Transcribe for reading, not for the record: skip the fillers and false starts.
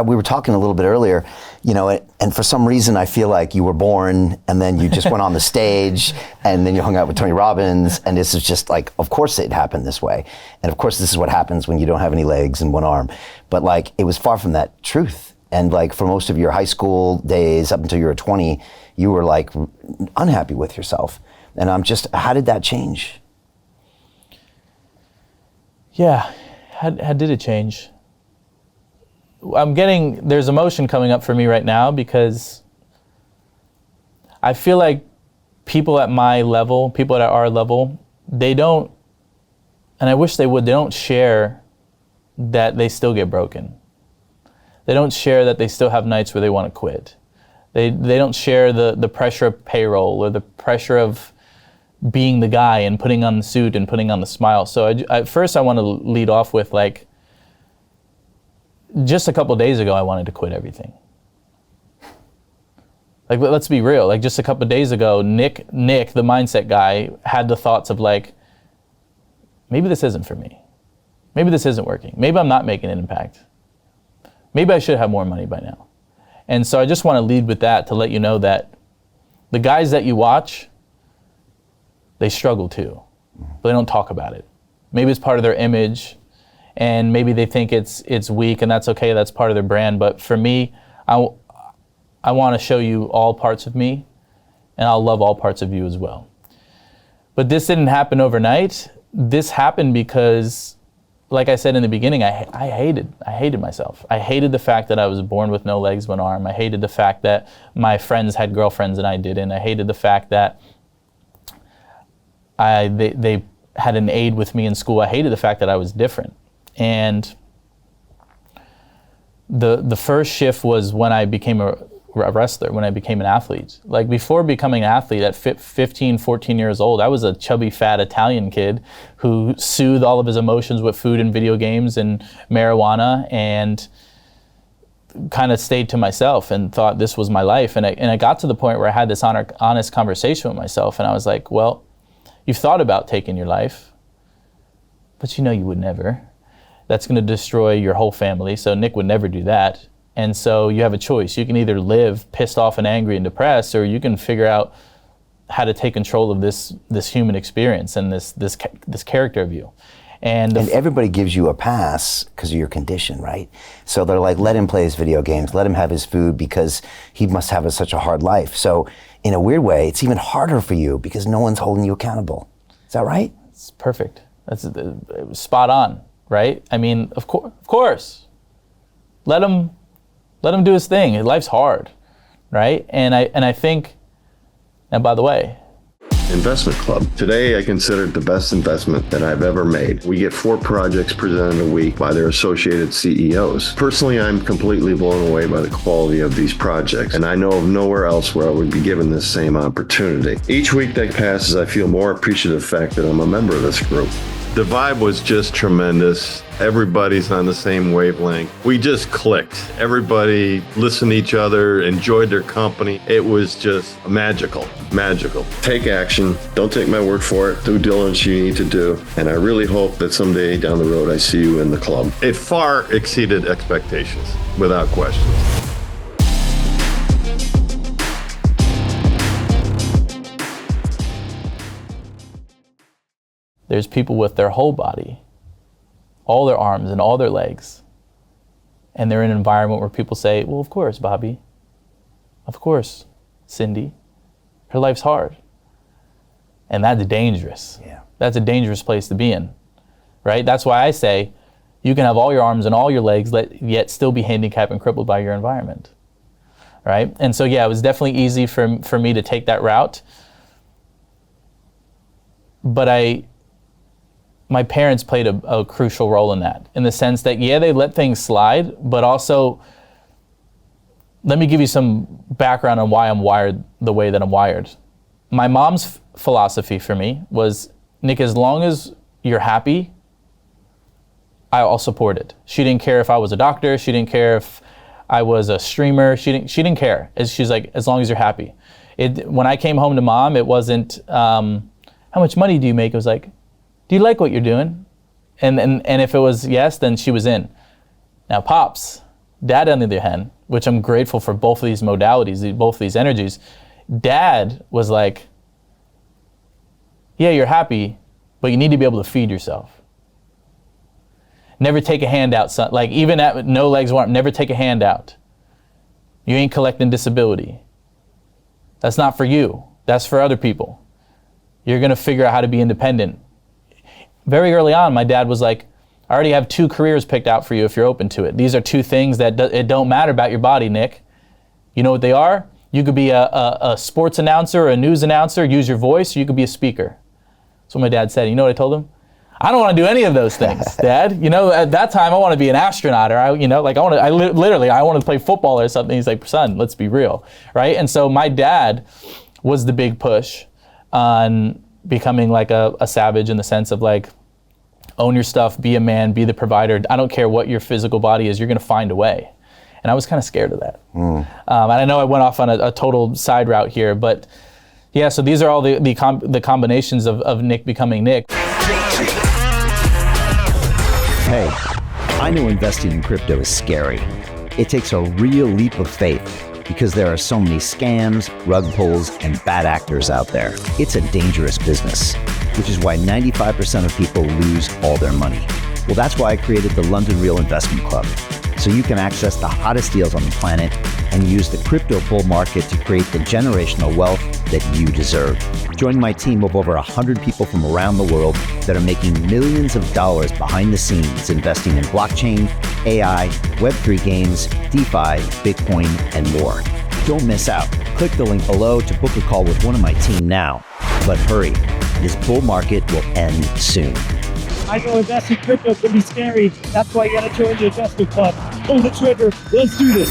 we were talking a little bit earlier, you know, and for some reason I feel like you were born and then you just went on the stage and then you hung out with Tony Robbins, and this is just like, of course it happened this way. And of course this is what happens when you don't have any legs and one arm. But like, it was far from that truth. And like for most of your high school days up until you were 20, you were like unhappy with yourself. And how did that change? Yeah, how did it change? There's emotion coming up for me right now because I feel like people at my level, people at our level, they don't, and I wish they would, they don't share that they still get broken. They don't share that they still have nights where they want to quit. They don't share the pressure of payroll or the pressure of being the guy and putting on the suit and putting on the smile. So at first I want to lead off with like, just a couple of days ago, I wanted to quit everything. Like, let's be real. Like, just a couple of days ago, Nick, the mindset guy, had the thoughts of like, maybe this isn't for me. Maybe this isn't working. Maybe I'm not making an impact. Maybe I should have more money by now. And so I just want to lead with that to let you know that the guys that you watch, they struggle too, but they don't talk about it. Maybe it's part of their image. And maybe they think it's weak, and that's okay, that's part of their brand. But for me, I want to show you all parts of me, and I'll love all parts of you as well. But this didn't happen overnight. This happened because, like I said in the beginning, I hated myself. I hated the fact that I was born with no legs, one arm. I hated the fact that my friends had girlfriends and I didn't. I hated the fact that they had an aide with me in school. I hated the fact that I was different. And the first shift was when I became a wrestler, when I became an athlete. Like before becoming an athlete at 15, 14 years old, I was a chubby, fat Italian kid who soothed all of his emotions with food and video games and marijuana, and kind of stayed to myself and thought this was my life. And I got to the point where I had this honest conversation with myself, and I was like, well, you've thought about taking your life, but you know you would never. That's going to destroy your whole family. So Nick would never do that. And so you have a choice. You can either live pissed off and angry and depressed, or you can figure out how to take control of this human experience and this character of you. And everybody gives you a pass because of your condition, right? So they're like, let him play his video games, let him have his food because he must have such a hard life. So in a weird way, it's even harder for you because no one's holding you accountable. Is that right? It's perfect. That's spot on. Right? I mean, of course, let him do his thing. Life's hard, right? And I think, and by the way, Investment Club. Today, I consider it the best investment that I've ever made. We get 4 projects presented a week by their associated CEOs. Personally, I'm completely blown away by the quality of these projects, and I know of nowhere else where I would be given this same opportunity. Each week that passes, I feel more appreciative of the fact that I'm a member of this group. The vibe was just tremendous. Everybody's on the same wavelength. We just clicked. Everybody listened to each other, enjoyed their company. It was just magical, magical. Take action. Don't take my word for it. Due diligence you need to do. And I really hope that someday down the road I see you in the club. It far exceeded expectations, without question. There's people with their whole body, all their arms and all their legs, and they're in an environment where people say, well, of course, Bobby. Of course, Cindy. Her life's hard. And that's dangerous. Yeah. That's a dangerous place to be in, right? That's why I say you can have all your arms and all your legs, yet still be handicapped and crippled by your environment, right? And so, yeah, it was definitely easy for me to take that route. But my parents played a crucial role in that, in the sense that, yeah, they let things slide, but also, let me give you some background on why I'm wired the way that I'm wired. My mom's philosophy for me was, Nick, as long as you're happy, I'll support it. She didn't care if I was a doctor. She didn't care if I was a streamer. She didn't care. She's like, as long as you're happy. When I came home to mom, it wasn't, how much money do you make? It was like, do you like what you're doing? And if it was yes, then she was in. Now, Pops, Dad, on the other hand, which I'm grateful for both of these modalities, both of these energies, Dad was like, yeah, you're happy, but you need to be able to feed yourself. Never take a handout, son. Like, even at no legs warm, never take a handout. You ain't collecting disability. That's not for you. That's for other people. You're gonna figure out how to be independent. Very early on, my dad was like, I already have 2 careers picked out for you if you're open to it. These are 2 things that it don't matter about your body, Nick. You know what they are? You could be a sports announcer or a news announcer, use your voice, or you could be a speaker. That's what my dad said. You know what I told him? I don't want to do any of those things, Dad. You know, at that time, I want to be an astronaut, or I want to play football or something. He's like, son, let's be real, right? And so my dad was the big push on becoming like a savage, in the sense of like, own your stuff, be a man, be the provider. I don't care what your physical body is, you're going to find a way. And I was kind of scared of that. And I know I went off on a total side route here, but yeah, so these are all the combinations of Nick becoming Nick. Hey, I know investing in crypto is scary. It takes a real leap of faith because there are so many scams, rug pulls, and bad actors out there. It's a dangerous business, which is why 95% of people lose all their money. Well, that's why I created the London Real Investment Club, so you can access the hottest deals on the planet and use the crypto bull market to create the generational wealth that you deserve. Join my team of over 100 people from around the world that are making millions of dollars behind the scenes investing in blockchain, AI, Web3 games, DeFi, Bitcoin, and more. Don't miss out. Click the link below to book a call with one of my team now. But hurry, this bull market will end soon. I know investing in crypto can be scary. That's why you gotta join the investment club. Pull the trigger. Let's do this.